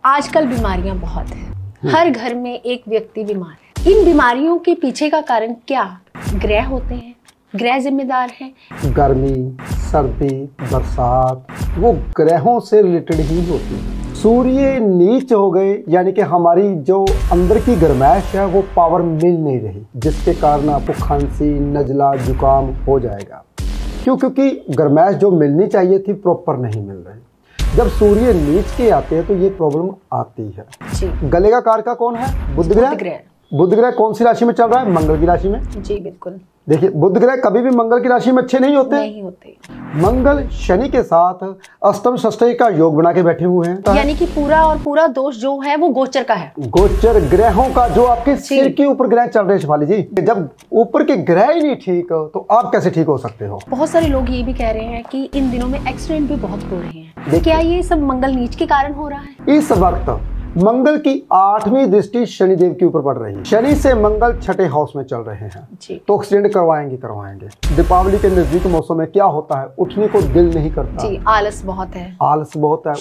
आजकल बीमारियां बहुत हैं। हर घर में एक व्यक्ति बीमार है। इन बीमारियों के पीछे का कारण क्या ग्रह होते हैं? ग्रह जिम्मेदार हैं। गर्मी, सर्दी, बरसात वो ग्रहों से रिलेटेड ही होती है। सूर्य नीच हो गए यानी कि हमारी जो अंदर की गर्माइश है वो पावर मिल नहीं रही, जिसके कारण आपको खांसी, नजला, जुकाम हो जाएगा। क्यों? क्योंकि गर्माइश जो मिलनी चाहिए थी प्रॉपर नहीं मिल रही। जब सूर्य नीच के आते हैं तो ये प्रॉब्लम आती है जी। गले का कारक कौन है? बुध ग्रह। बुध ग्रह कौन सी राशि में चल रहा है? मंगल की राशि में। जी बिल्कुल। देखिए, बुध ग्रह कभी भी मंगल की राशि में अच्छे नहीं होते। मंगल शनि के साथ अष्टम षष्ठी का योग बना के बैठे हुए हैं, यानी कि पूरा दोष जो है वो गोचर का है। गोचर ग्रहों का जो आपके सिर के ऊपर ग्रह चल रहे हैं शिफाली जी, जब ऊपर के ग्रह ही नहीं ठीक तो आप कैसे ठीक हो सकते हो? बहुत सारे लोग ये भी कह रहे हैं कि इन दिनों में एक्सीडेंट भी बहुत हो रहे हैं। क्या ये सब मंगल नीच के कारण हो रहा है? इस वक्त मंगल की 8वीं दृष्टि शनिदेव के ऊपर पड़ रही है। शनि से मंगल छठे हाउस में चल रहे हैं जी। तो एक्सीडेंट करवाएंगे। दीपावली के नजदीक मौसम में क्या होता है, उठने को दिल नहीं करता जी। आलस बहुत है।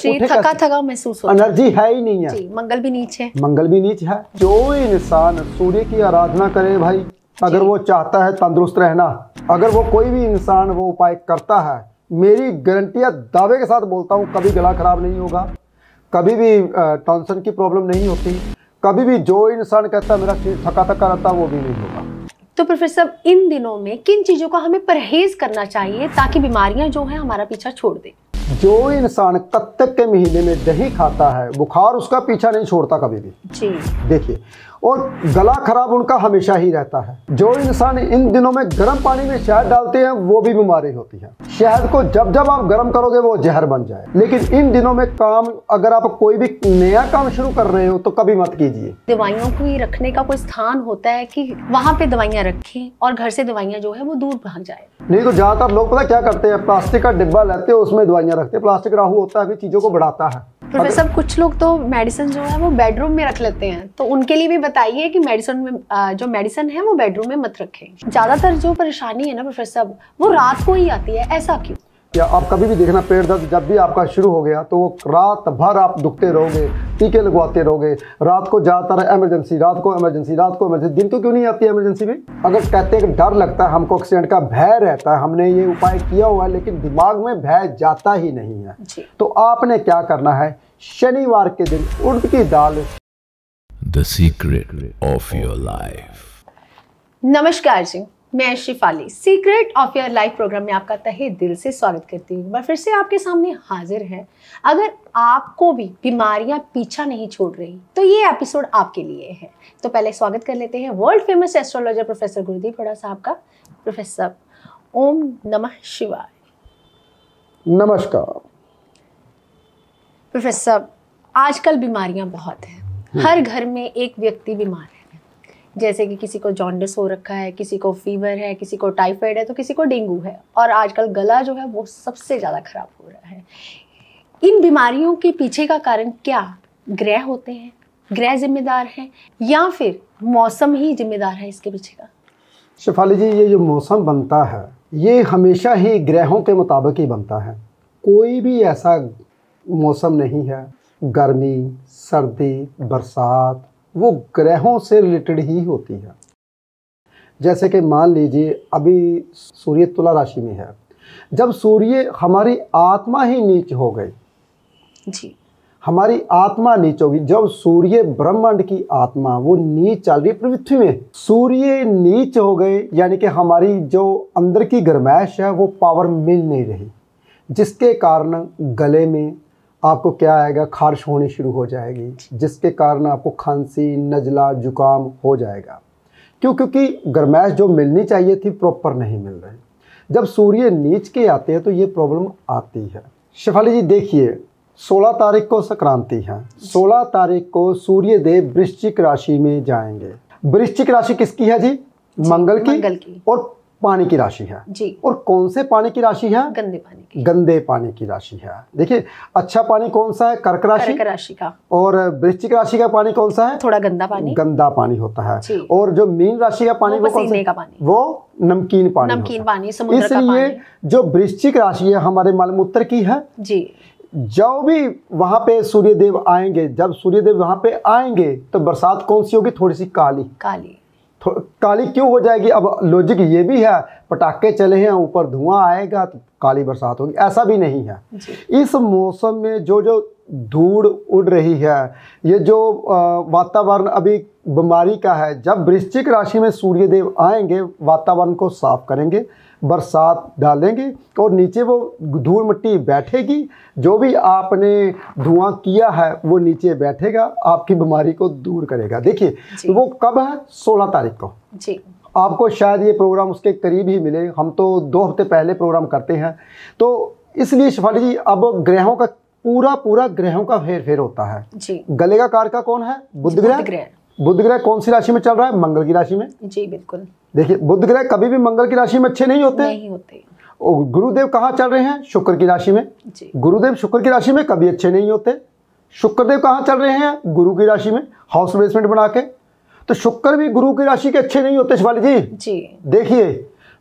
थका महसूस होता है, एनर्जी है ही नहीं है। मंगल भी नीच है। मंगल भी नीच है। जो इंसान सूर्य की आराधना करे भाई, अगर वो चाहता है तंदुरुस्त रहना, अगर वो कोई भी इंसान वो उपाय करता है, मेरी गारंटी दावे के साथ बोलता हूँ, कभी गला खराब नहीं होगा, कभी भी टेंशन की प्रॉब्लम नहीं होती, कभी भी जो इंसान कहता है मेरा शरीर थका रहता वो भी नहीं होगा। तो प्रोफेसर, इन दिनों में किन चीजों का हमें परहेज करना चाहिए ताकि बीमारियां जो है हमारा पीछा छोड़ दे? जो इंसान कत्तक के महीने में दही खाता है, बुखार उसका पीछा नहीं छोड़ता कभी भी जी। देखिए, और गला खराब उनका हमेशा ही रहता है। जो इंसान इन दिनों में गर्म पानी में शहद डालते हैं वो भी बीमारी होती है। शहद को जब जब आप गर्म करोगे वो जहर बन जाए। लेकिन इन दिनों में काम, अगर आप कोई भी नया काम शुरू कर रहे हो तो कभी मत कीजिए। दवाइयों को रखने का कोई स्थान होता है कि वहाँ पे दवाइयाँ रखें और घर से दवाइयाँ जो है वो दूर भाग जाए? नहीं तो ज्यादातर लोग पता क्या करते हैं, प्लास्टिक का डिब्बा लेते हैं, उसमें दवाइयाँ रखते हैं। प्लास्टिक राहु होता है, चीजों को बढ़ाता है। प्रोफेसर, कुछ लोग तो मेडिसिन जो है वो बेडरूम में रख लेते हैं, तो उनके लिए भी बताइए कि जो मेडिसिन है वो बेडरूम में मत रखें। ज्यादातर जो परेशानी है ना प्रोफेसर, वो रात को ही आती है, ऐसा क्यों? या आप कभी भी देखना, पेट दर्द जब भी आपका शुरू हो गया तो वो रात भर आप दुखते रहोगे, टीके लगवाते रहोगे। रात को ज्यादातर इमरजेंसी, रात को इमरजेंसी। दिन को क्यों नहीं आती है इमरजेंसी में? अगर कहते हैं कि डर लगता है, हमको एक्सीडेंट का भय रहता है, हमने ये उपाय किया हुआ है लेकिन दिमाग में भय जाता ही नहीं है, तो आपने क्या करना है, शनिवार के दिन उड़द की दाल। The secret of your life। नमस्कार जी, मैं Shifali secret of your life programme में आपका तहे दिल से स्वागत करती हूँ। मैं फिर से आपके सामने हाजिर है। अगर आपको भी बीमारियां पीछा नहीं छोड़ रही तो ये एपिसोड आपके लिए है। तो पहले स्वागत कर लेते हैं world famous astrologer professor Gurudeep Hooda साहब का। प्रोफेसर, ओम नमः शिवाय। नमस्कार। प्रोफेसर, आजकल बीमारियां बहुत हैं। हर घर में एक व्यक्ति बीमार है। जैसे कि किसी को जॉन्डिस हो रखा है, किसी को फीवर है, किसी को टाइफाइड है, तो किसी को डेंगू है, और आजकल गला जो है वो सबसे ज़्यादा खराब हो रहा है। इन बीमारियों के पीछे का कारण क्या ग्रह होते हैं? ग्रह जिम्मेदार हैं या फिर मौसम ही जिम्मेदार है इसके पीछे का? शिफाली जी, ये जो मौसम बनता है ये हमेशा ही ग्रहों के मुताबिक ही बनता है। कोई भी ऐसा मौसम नहीं है, गर्मी, सर्दी, बरसात वो ग्रहों से रिलेटेड ही होती है। जैसे कि मान लीजिए अभी सूर्य तुला राशि में है, जब सूर्य, हमारी आत्मा ही नीच हो गई जी, हमारी आत्मा नीच होगी। जब सूर्य ब्रह्मांड की आत्मा वो नीच चल रही पृथ्वी में, सूर्य नीच हो गए यानी कि हमारी जो अंदर की गर्माइश है वो पावर मिल नहीं रही, जिसके कारण गले में आपको क्या आएगा, खारिश होनी शुरू हो जाएगी, जिसके कारण आपको खांसी, नजला, जुकाम हो जाएगा। क्यों? क्योंकि गर्माइश जो मिलनी चाहिए थी प्रॉपर नहीं मिल रही। जब सूर्य नीच के आते हैं तो ये प्रॉब्लम आती है। शिफाली जी देखिए, 16 तारीख को संक्रांति है। 16 तारीख को सूर्य देव वृश्चिक राशि में जाएंगे। वृश्चिक राशि किसकी है जी? मंगल की। और पानी की राशि है जी। और कौन से पानी की राशि है? गंदे पानी की। गंदे पानी की राशि है। देखिए, अच्छा पानी कौन सा है? कर्क राशि का। और वृश्चिक राशि का पानी कौन सा है? थोड़ा गंदा पानी होता है। और जो मीन राशि का पानी वो कौन सा? वो नमकीन पानी, समुद्र का पानी। इसलिए जो वृश्चिक राशि है हमारे मलमूत्र की है जी। जब भी वहां पे सूर्यदेव आएंगे, जब सूर्यदेव वहां पे आएंगे तो बरसात कौन सी होगी? थोड़ी सी काली काली। काली क्यों हो जाएगी? अब लॉजिक ये भी है, पटाखे चले हैं, ऊपर धुआं आएगा तो काली बरसात होगी, ऐसा भी नहीं है। इस मौसम में जो जो धूड़ उड़ रही है, ये जो वातावरण अभी बीमारी का है, जब वृश्चिक राशि में सूर्यदेव आएंगे वातावरण को साफ करेंगे, बरसात डालेंगे और नीचे वो धूल मिट्टी बैठेगी, जो भी आपने धुआं किया है वो नीचे बैठेगा, आपकी बीमारी को दूर करेगा। देखिए वो कब है? 16 तारीख को जी। आपको शायद ये प्रोग्राम उसके करीब ही मिले, हम तो 2 हफ्ते पहले प्रोग्राम करते हैं, तो इसलिए शिफाली जी अब ग्रहों का पूरा ग्रहों का फेर होता है जी। गले का कारक कौन है? बुध ग्रह। बुध ग्रह कौन सी राशि में चल रहा है? मंगल की राशि में। जी बिल्कुल। देखिए बुध ग्रह कभी भी मंगल की राशि में अच्छे नहीं होते। नहीं होते। और गुरुदेव कहाँ चल रहे हैं? शुक्र की राशि में। जी। गुरुदेव शुक्र की राशि में कभी अच्छे नहीं होते। शुक्रदेव कहाँ चल रहे हैं? गुरु की राशि में, हाउस प्लेसमेंट बना के। तो शुक्र भी गुरु की राशि के अच्छे नहीं होते शिवाली जी। जी। देखिए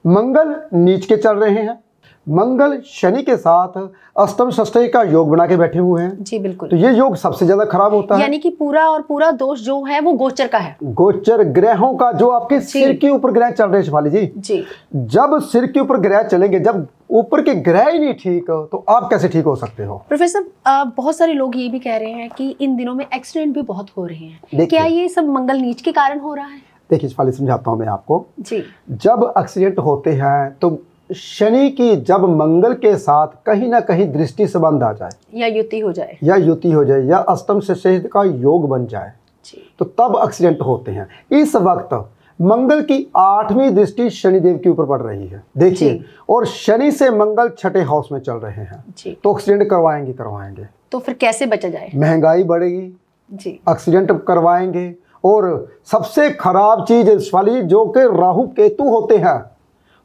मंगल नीच के चल रहे हैं, मंगल शनि के साथ अष्टम षष्ठी का योग बना के बैठे हुए हैं। जी बिल्कुल। तो ये योग सबसे ज्यादा खराब होता है, यानी कि पूरा दोष जो है वो गोचर का है। गोचर ग्रहों का, जो आपके सिर के ऊपर ग्रह चल रहे हैं शिवाली जी। जब सिर के ऊपर ग्रह चलेंगे, जब ऊपर के ग्रह ही नहीं ठीक हो तो आप कैसे ठीक हो सकते हो? प्रोफेसर बहुत सारे लोग ये भी कह रहे हैं कि इन दिनों में एक्सीडेंट भी बहुत हो रहे हैं, क्या ये सब मंगल नीच के कारण हो रहा है? देखिए शिवाली समझाता हूँ मैं आपको जी। जब एक्सीडेंट होते हैं तो शनि की जब मंगल के साथ कहीं ना कहीं दृष्टि संबंध आ जाए, या युति हो जाए, या अष्टम षष्ठी का योग बन जाए जी। तो तब एक्सीडेंट होते हैं। इस वक्त मंगल की 8वीं दृष्टि शनिदेव के ऊपर पड़ रही है, देखिए, और शनि से मंगल 6ठे हाउस में चल रहे हैं जी। तो एक्सीडेंट करवाएंगे। तो फिर कैसे बचा जाए? महंगाई बढ़ेगी जी, एक्सीडेंट करवाएंगे। और सबसे खराब चीज शिवाली जो कि राहु केतु होते हैं,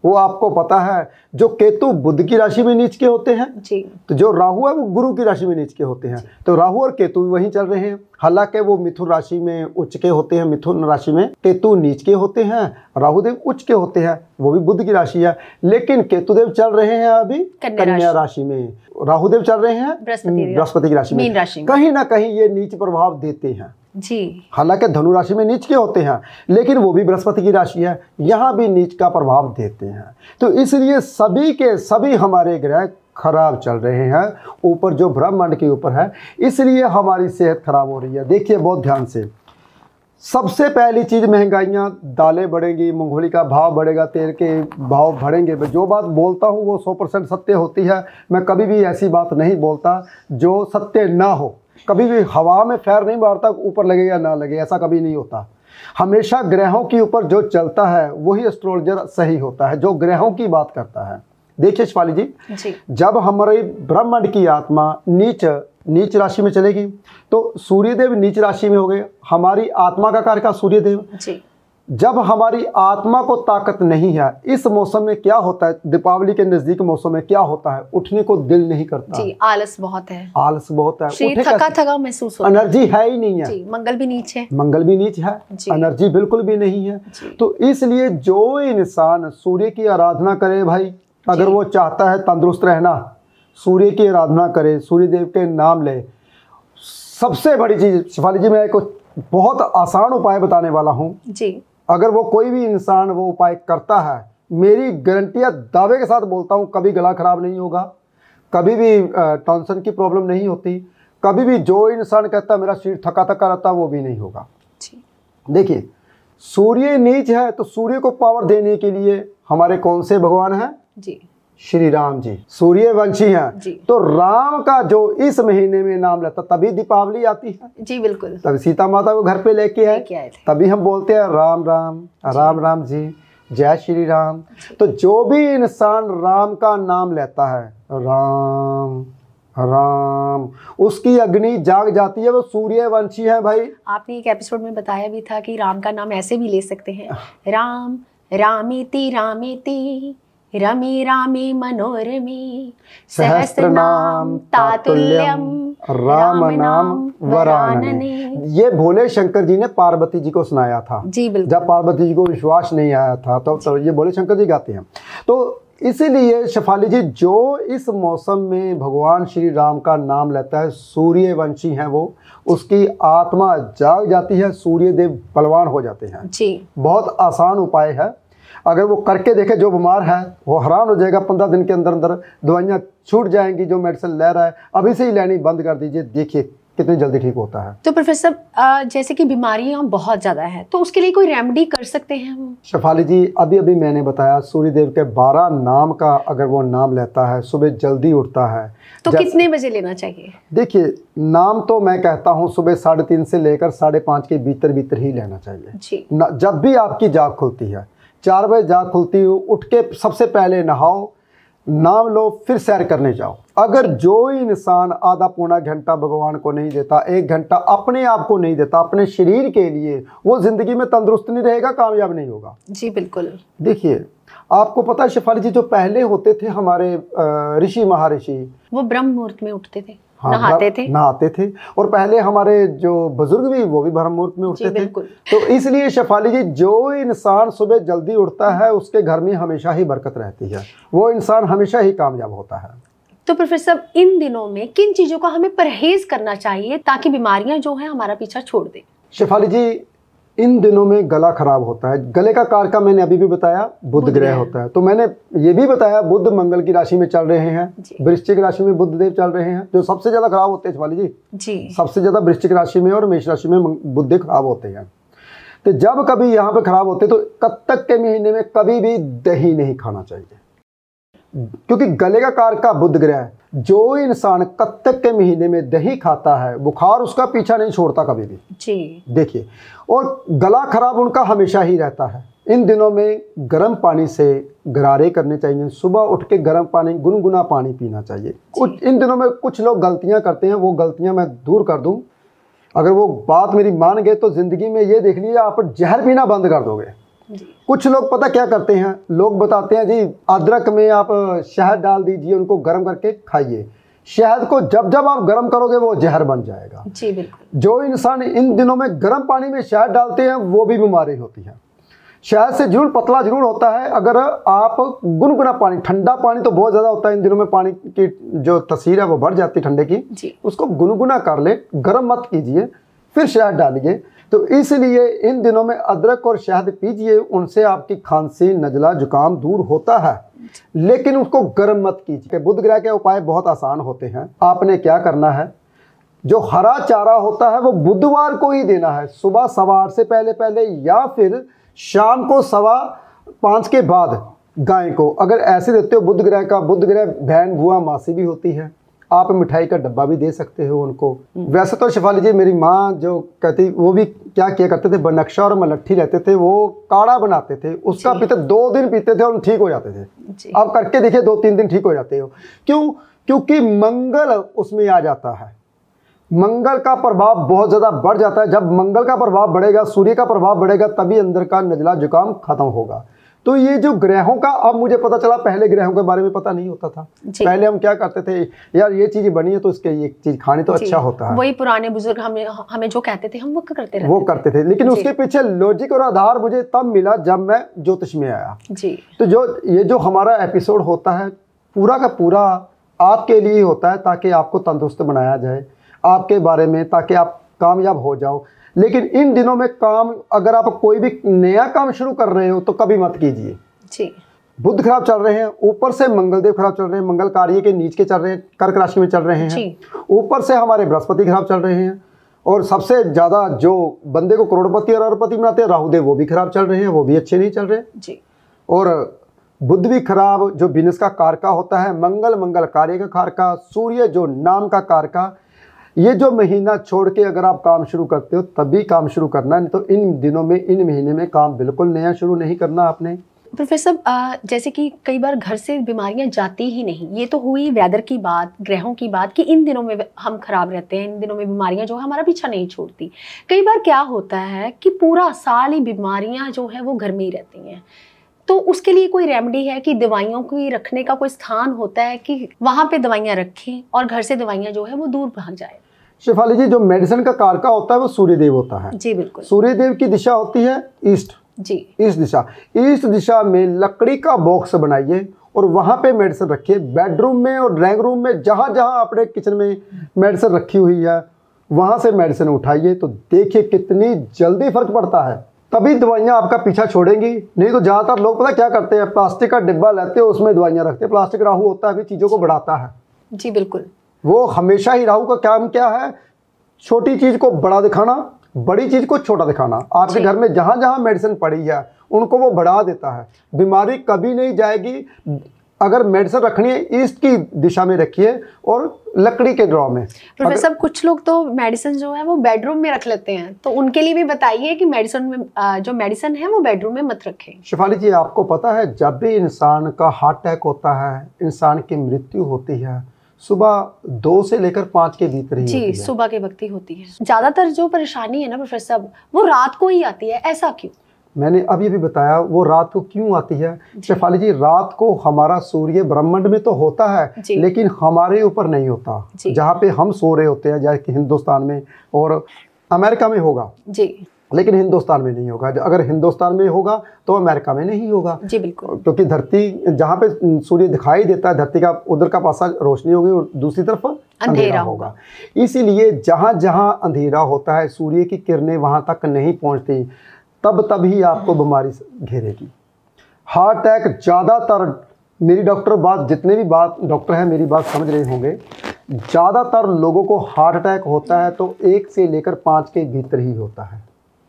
वो आपको पता है, जो केतु बुध की राशि में नीच के होते हैं जी, तो जो राहु है वो गुरु की राशि में नीच के होते हैं। तो राहु और केतु भी वहीं चल रहे हैं, हालांकि वो मिथुन राशि में उच्च के होते हैं, मिथुन राशि में केतु नीच के होते हैं, राहुदेव उच्च के होते हैं, वो भी बुध की राशि है। लेकिन केतुदेव चल रहे हैं अभी कन्या राशि में, राहुदेव चल रहे हैं बृहस्पति की राशि में। कहीं ना कहीं ये नीच प्रभाव देते हैं जी। हालांकि धनु राशि में नीच के होते हैं, लेकिन वो भी बृहस्पति की राशि है, यहाँ भी नीच का प्रभाव देते हैं। तो इसलिए सभी के सभी हमारे ग्रह खराब चल रहे हैं, ऊपर जो ब्रह्मांड के ऊपर है, इसलिए हमारी सेहत खराब हो रही है। देखिए बहुत ध्यान से, सबसे पहली चीज महंगाइयाँ, दालें बढ़ेंगी, मूंगफली का भाव बढ़ेगा, तेल के भाव बढ़ेंगे। जो बात बोलता हूँ वो 100% सत्य होती है। मैं कभी भी ऐसी बात नहीं बोलता जो सत्य ना हो, कभी भी हवा में फैर नहीं मारता ऊपर लगे या ना लगे, ऐसा कभी नहीं होता। हमेशा ग्रहों के ऊपर जो चलता है वही एस्ट्रोलॉजर सही होता है, जो ग्रहों की बात करता है। देखिए शिवाली जी, जब हमारी ब्रह्मांड की आत्मा नीच राशि में चलेगी तो सूर्यदेव नीच राशि में हो गए, हमारी आत्मा का कारक सूर्यदेव जी। जब हमारी आत्मा को ताकत नहीं है, इस मौसम में क्या होता है, दीपावली के नजदीक मौसम में क्या होता है, उठने को दिल नहीं करता जी, आलस बहुत है, थका महसूस होता है, एनर्जी है ही नहीं है जी। मंगल भी नीच है, एनर्जी बिल्कुल भी नहीं है। तो इसलिए जो इंसान सूर्य की आराधना करे भाई, अगर वो चाहता है तंदुरुस्त रहना, सूर्य की आराधना करे, सूर्यदेव के नाम ले। सबसे बड़ी चीज शिफाली जी, मैं एक बहुत आसान उपाय बताने वाला हूँ जी। अगर वो कोई भी इंसान वो उपाय करता है, मेरी गारंटियां दावे के साथ बोलता हूँ, कभी गला खराब नहीं होगा, कभी भी टेंशन की प्रॉब्लम नहीं होती, कभी भी जो इंसान कहता मेरा शरीर थका रहता, वो भी नहीं होगा जी। देखिए सूर्य नीच है, तो सूर्य को पावर देने के लिए हमारे कौन से भगवान हैं जी? श्री राम जी, सूर्यवंशी हैं। तो राम का जो इस महीने में नाम लेता, तभी दीपावली आती है जी। बिल्कुल, तभी सीता माता को घर पे लेके आए थे, तभी हम बोलते हैं राम राम राम राम जी, जय श्री राम। तो जो भी इंसान राम का नाम लेता है, राम राम, उसकी अग्नि जाग जाती है, वो सूर्यवंशी है भाई। आपने एक एपिसोड में बताया भी था कि राम का नाम ऐसे भी ले सकते हैं, राम रामेति रामेति रमे रामे मनोरमे सहस्रनाम तातुल्यम राम नाम वरानने। ये भोले शंकर जी ने पार्वती जी को सुनाया था जी। बिल्कुल, जब पार्वती जी को विश्वास नहीं आया था तो ये भोले शंकर जी गाते हैं। तो इसीलिए शेफाली जी, जो इस मौसम में भगवान श्री राम का नाम लेता है, सूर्यवंशी है वो, उसकी आत्मा जाग जाती है, सूर्य देव बलवान हो जाते हैं जी। बहुत आसान उपाय है, अगर वो करके देखे, जो बीमार है वो हैरान हो जाएगा। 15 दिन के अंदर अंदर दवाइयाँ छूट जाएंगी। जो मेडिसिन ले रहा है अभी से ही लेनी बंद कर दीजिए, देखिए कितनी जल्दी ठीक होता है। तो प्रोफेसर जैसे कि बीमारियां बहुत ज़्यादा हैं, तो उसके लिए कोई रेमेडी कर सकते हैं हम? शेफाली जी, अभी अभी मैंने बताया, सूर्यदेव के 12 नाम का अगर वो नाम लेता है, सुबह जल्दी उठता है, तो कितने बजे लेना चाहिए? देखिए, नाम तो मैं कहता हूँ सुबह 3:30 से लेकर 5:30 के भीतर भीतर ही लेना चाहिए जी। जब भी आपकी जाग खुलती है, 4 बजे जाग खुलती है, उठ के सबसे पहले नहाओ, नाम लो, फिर सैर करने जाओ। अगर जो इंसान आधा पौना घंटा भगवान को नहीं देता, 1 घंटा अपने आप को नहीं देता, अपने शरीर के लिए, वो जिंदगी में तंदुरुस्त नहीं रहेगा, कामयाब नहीं होगा। जी बिल्कुल। देखिए, आपको पता है शेफाली जी, जो पहले होते थे हमारे ऋषि महर्षि, वो ब्रह्म मुहूर्त में उठते थे, हाँ, नहाते थे। और पहले हमारे जो बुजुर्ग भी, वो भी ब्रह्म मुहूर्त में उठते थे। तो इसलिए शेफाली जी, जो इंसान सुबह जल्दी उठता है, उसके घर में हमेशा ही बरकत रहती है, वो इंसान हमेशा ही कामयाब होता है। तो प्रोफेसर, इन दिनों में किन चीजों का हमें परहेज करना चाहिए ताकि बीमारियां जो है हमारा पीछा छोड़ दे? शेफाली जी, इन दिनों में गला खराब होता है। गले का कारक मैंने अभी भी बताया, बुध ग्रह होता है। तो मैंने ये भी बताया, बुध मंगल की राशि में चल रहे हैं, वृश्चिक राशि में बुध देव चल रहे हैं, जो सबसे ज्यादा खराब होते हैं शेफाली जी। सबसे ज्यादा वृश्चिक राशि में और मेष राशि में बुध देव खराब होते हैं। तो जब कभी यहाँ पे खराब होते, तो कत्तक के महीने में कभी भी दही नहीं खाना चाहिए, क्योंकि गले का कारक का बुध ग्रह, जो इंसान कत्तक के महीने में दही खाता है, बुखार उसका पीछा नहीं छोड़ता कभी भी जी। देखिए, और गला खराब उनका हमेशा ही रहता है। इन दिनों में गर्म पानी से गरारे करने चाहिए, सुबह उठ के गर्म पानी, गुनगुना पानी पीना चाहिए। कुछ इन दिनों में कुछ लोग गलतियां करते हैं, वो गलतियां मैं दूर कर दूं, अगर वो बात मेरी मान गए तो जिंदगी में ये देख लीजिए, आप जहर पीना बंद कर दोगे। कुछ लोग पता क्या करते हैं, लोग बताते हैं जी अदरक में आप शहद डाल दीजिए, उनको गर्म करके खाइए। शहद को जब जब आप गर्म करोगे वो जहर बन जाएगा। जी बिल्कुल। जो इंसान इन दिनों में गर्म पानी में शहद डालते हैं, वो भी बीमारी होती है। शहद से जरूर पतला जरूर होता है, अगर आप गुनगुना पानी, ठंडा पानी तो बहुत ज़्यादा होता है इन दिनों में, पानी की जो तसीर है वो बढ़ जाती है ठंडे की, उसको गुनगुना कर ले, गर्म मत कीजिए, फिर शहद डालिए। तो इसलिए इन दिनों में अदरक और शहद पीजिए, उनसे आपकी खांसी, नजला, जुकाम दूर होता है, लेकिन उसको गर्म मत कीजिए। बुध ग्रह के उपाय बहुत आसान होते हैं। आपने क्या करना है, जो हरा चारा होता है वो बुधवार को ही देना है, सुबह 8:15 से पहले या फिर शाम को 5:15 के बाद गाय को। अगर ऐसे देते हो, बुध ग्रह बहन, बुआ, मासी भी होती है, आप मिठाई का डब्बा भी दे सकते हो उनको। वैसे तो शेफाली जी, मेरी माँ जो कहती, वो भी क्या किया करते थे, बनक्शा और मलट्ठी रहते थे, वो काढ़ा बनाते थे, उसका पीते, 2 दिन पीते थे और ठीक हो जाते थे। आप करके देखिए, 2-3 दिन ठीक हो जाते हो। क्यों? क्योंकि मंगल उसमें आ जाता है, मंगल का प्रभाव बहुत ज़्यादा बढ़ जाता है। जब मंगल का प्रभाव बढ़ेगा, सूर्य का प्रभाव बढ़ेगा, तभी अंदर का नजला जुकाम खत्म होगा। तो ये जो ग्रहों का, अब मुझे पता चला, पहले ग्रहों के बारे में पता नहीं होता था। पहले हम क्या करते थे, यार ये चीज़ बनी है तो इसके ये चीज़ खानी तो अच्छा होता है, वही पुराने बुजुर्ग हमें जो कहते थे, हम वो करते थे। लेकिन उसके पीछे लॉजिक और आधार मुझे तब मिला जब मैं ज्योतिष में आया जी। तो जो हमारा एपिसोड होता है, पूरा का पूरा आपके लिए होता है, ताकि आपको तंदुरुस्त बनाया जाए, आपके बारे में, ताकि आप कामयाब हो जाओ। लेकिन इन दिनों में काम, अगर आप कोई भी नया काम शुरू कर रहे हो तो कभी मत कीजिए जी। बुध खराब चल रहे हैं, ऊपर से मंगलदेव खराब चल रहे हैं, मंगल कार्य के नीच के चल रहे हैं, कर्क राशि में चल रहे हैं, ऊपर से हमारे बृहस्पति खराब चल रहे हैं, और सबसे ज्यादा जो बंदे को करोड़पति और अरबपति बनाते हैं, राहुदेव, वो भी खराब चल रहे हैं, वो भी अच्छे नहीं चल रहे जी। और बुध भी खराब, जो बिजनेस का कारका होता है, मंगल कार्य का कारका, सूर्य जो नाम का कारका। ये जो महीना छोड़ के अगर आप काम शुरू करते हो तभी काम शुरू करना, नहीं तो इन दिनों में, इन महीने में काम बिल्कुल नया शुरू नहीं करना आपने। प्रोफेसर, जैसे कि कई बार घर से बीमारियां जाती ही नहीं, ये तो हुई वेदर की बात, ग्रहों की बात, कि इन दिनों में हम खराब रहते हैं, इन दिनों में बीमारियां जो है हमारा पीछा नहीं छोड़ती। कई बार क्या होता है कि पूरा साल ही बीमारियां जो है वो घर में ही रहती हैं, तो उसके लिए कोई रेमेडी है कि दवाइयों को रखने का कोई स्थान होता है कि वहाँ पे दवाइयाँ रखें और घर से दवाइयाँ जो है वो दूर भाग जाए? शेफाली जी, जो मेडिसिन का कारका होता है वो सूर्यदेव होता है जी बिल्कुल। सूर्यदेव की दिशा होती है ईस्ट जी। ईस्ट दिशा में लकड़ी का बॉक्स बनाइए, और वहाँ पे मेडिसिन रखिए। बेडरूम में और ड्राइंग रूम में जहाँ जहाँ अपने किचन में मेडिसिन रखी हुई है वहाँ से मेडिसिन उठाइए, तो देखिए कितनी जल्दी फर्क पड़ता है। तभी दवाइयाँ आपका पीछा छोड़ेंगी। नहीं तो ज़्यादातर लोग पता क्या करते हैं, प्लास्टिक का डिब्बा लेते हैं, उसमें दवाइयाँ रखते हैं। प्लास्टिक राहु होता है, भी चीज़ों को बढ़ाता है। जी बिल्कुल। वो हमेशा ही राहु का काम क्या है, छोटी चीज़ को बड़ा दिखाना, बड़ी चीज़ को छोटा दिखाना। आपके घर में जहाँ जहाँ मेडिसिन पड़ी है उनको वो बढ़ा देता है। बीमारी कभी नहीं जाएगी। अगर मेडिसिन रखनी है ईस्ट की दिशा में रखिए और लकड़ी के ड्रॉ में। प्रोफेसर कुछ लोग तो मेडिसिन जो है वो बेडरूम में रख लेते हैं, तो उनके लिए भी बताइए कि मेडिसिन में जो मेडिसिन है वो बेडरूम में मत रखें। शिफाली जी, आपको पता है जब भी इंसान का हार्ट अटैक होता है, इंसान की मृत्यु होती है, सुबह 2 से लेकर 5 के भीतर ही होती है। सुबह के वक्त ही होती है। ज्यादातर जो परेशानी है ना प्रोफेसर साहब, वो रात को ही आती है, ऐसा क्यों? मैंने अभी भी बताया वो रात को क्यों आती है। शेफाली जी, रात को हमारा सूर्य ब्रह्मांड में तो होता है लेकिन हमारे ऊपर नहीं होता। जहाँ पे हम सो रहे होते हैं, जैसे कि हिंदुस्तान में और अमेरिका में होगा जी, लेकिन हिंदुस्तान में नहीं होगा। अगर हिंदुस्तान में होगा तो अमेरिका में नहीं होगा जी बिल्कुल, क्योंकि धरती जहाँ पे सूर्य दिखाई देता है, धरती का उधर का पासा रोशनी होगी और दूसरी तरफ अंधेरा होगा। इसीलिए जहाँ जहाँ अंधेरा होता है सूर्य की किरणें वहाँ तक नहीं पहुँचती, तभी आपको बीमारी घेरेगी। हार्ट अटैक ज़्यादातर, मेरी डॉक्टर बात, जितने भी बात डॉक्टर हैं मेरी बात समझ रहे होंगे, ज़्यादातर लोगों को हार्ट अटैक होता है तो 1 से लेकर 5 के भीतर ही होता है।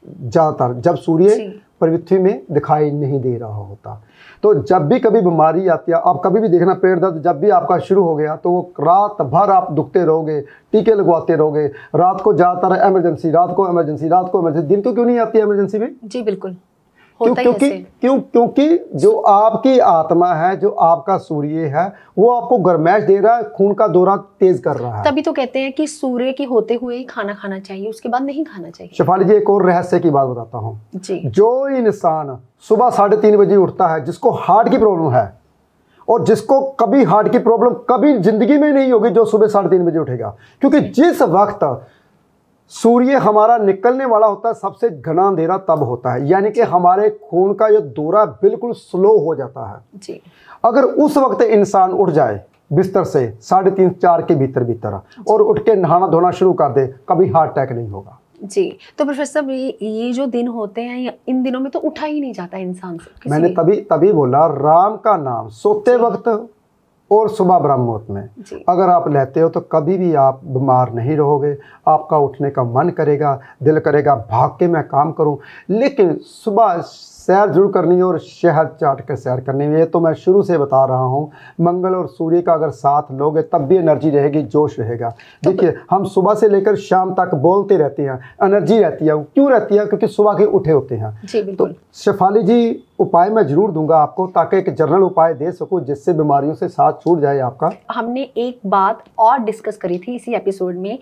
ज़्यादातर जब सूर्य पृथ्वी में दिखाई नहीं दे रहा होता। तो जब भी कभी बीमारी आती है, आप कभी भी देखना पेट दर्द जब भी आपका शुरू हो गया तो वो रात भर आप दुखते रहोगे, टीके लगवाते रहोगे। रात को ज़्यादातर इमरजेंसी, रात को इमरजेंसी, रात को इमरजेंसी। दिन तो क्यों नहीं आती है इमरजेंसी में? जी बिल्कुल, क्योंकि जो आपकी आत्मा है, जो आपका सूर्य है, वो आपको गर्माइश दे रहा है, खून का दौरा तेज कर रहा है। तभी तो कहते हैं कि सूर्य के होते हुए ही खाना खाना चाहिए, उसके बाद नहीं खाना चाहिए। शेफाली जी, एक और रहस्य की बात बताता हूँ जी। जो इंसान सुबह 3:30 बजे उठता है, जिसको हार्ट की प्रॉब्लम है और जिसको कभी हार्ट की प्रॉब्लम कभी जिंदगी में नहीं होगी, जो सुबह 3:30 बजे उठेगा, क्योंकि जिस वक्त सूर्य हमारा निकलने वाला होता है सबसे घना अंधेरा तब होता है, यानी कि हमारे खून का जो दौरा बिल्कुल स्लो हो जाता है जी। अगर उस वक्त इंसान उठ जाए बिस्तर से 3:30-4 के भीतर और उठ के नहाना धोना शुरू कर दे, कभी हार्ट अटैक नहीं होगा जी। तो प्रोफेसर ये जो दिन होते हैं, इन दिनों में तो उठा ही नहीं जाता इंसान से। मैंने तभी बोला, राम का नाम सोते वक्त और सुबह ब्रह्म मुहूर्त में अगर आप लेते हो तो कभी भी आप बीमार नहीं रहोगे। आपका उठने का मन करेगा, दिल करेगा भाग के मैं काम करूं, लेकिन सुबह सैर जरूर करनी है और शहद चाट कर सैर करनी है। ये तो मैं शुरू से बता रहा हूँ। मंगल और सूर्य का अगर साथ लोगे तब भी एनर्जी रहेगी, जोश रहेगा। देखिए, हम सुबह से लेकर शाम तक बोलते रहते हैं, एनर्जी रहती है। क्यों रहती है? क्योंकि सुबह के उठे होते हैं। तो शेफाली जी, उपाय मैं जरूर दूंगा आपको, ताकि एक जनरल उपाय दे सकूं जिससे बीमारियों से साथ छूट जाए आपका। हमने एक बात और डिस्कस करी थी इसी एपिसोड में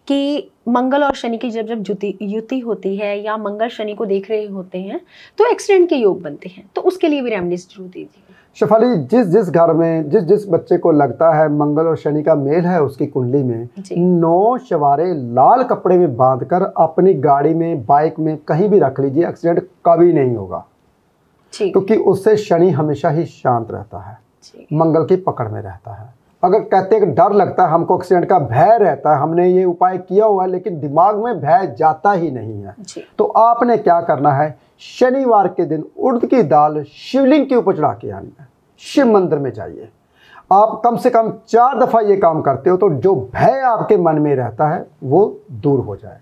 कि मंगल और शनि की जब युति होती है या मंगल शनि को देख रहे होते हैं तो एक्सीडेंट के योग बनते हैं, तो उसके लिए भी रेमेडीज जरूर दीजिए। शेफाली, जिस घर में जिस बच्चे को लगता है मंगल और शनि का मेल है उसकी कुंडली में, 9 शवारे लाल कपड़े में बांधकर अपनी गाड़ी में, बाइक में कहीं भी रख लीजिए, एक्सीडेंट कभी नहीं होगा, क्योंकि उससे शनि हमेशा ही शांत रहता है, मंगल की पकड़ में रहता है। अगर कहते हैं कि डर लगता है, हमको एक्सीडेंट का भय रहता है, हमने ये उपाय किया हुआ है लेकिन दिमाग में भय जाता ही नहीं है, तो आपने क्या करना है, शनिवार के दिन उड़द की दाल शिवलिंग के ऊपर चढ़ा के आनी है, शिव मंदिर में जाइए। आप कम से कम 4 दफ़ा ये काम करते हो तो जो भय आपके मन में रहता है वो दूर हो जाएगा।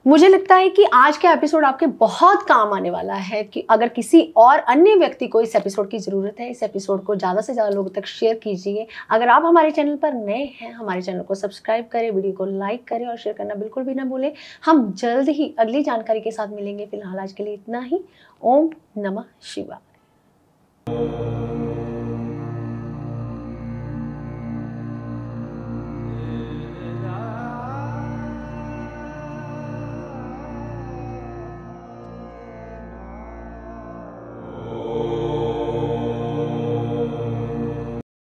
मुझे लगता है कि आज का एपिसोड आपके बहुत काम आने वाला है, कि अगर किसी और अन्य व्यक्ति को इस एपिसोड की ज़रूरत है, इस एपिसोड को ज़्यादा से ज़्यादा लोगों तक शेयर कीजिए। अगर आप हमारे चैनल पर नए हैं, हमारे चैनल को सब्सक्राइब करें, वीडियो को लाइक करें और शेयर करना बिल्कुल भी ना भूलें। हम जल्द ही अगली जानकारी के साथ मिलेंगे। फिलहाल आज के लिए इतना ही। ओम नमः शिवाय।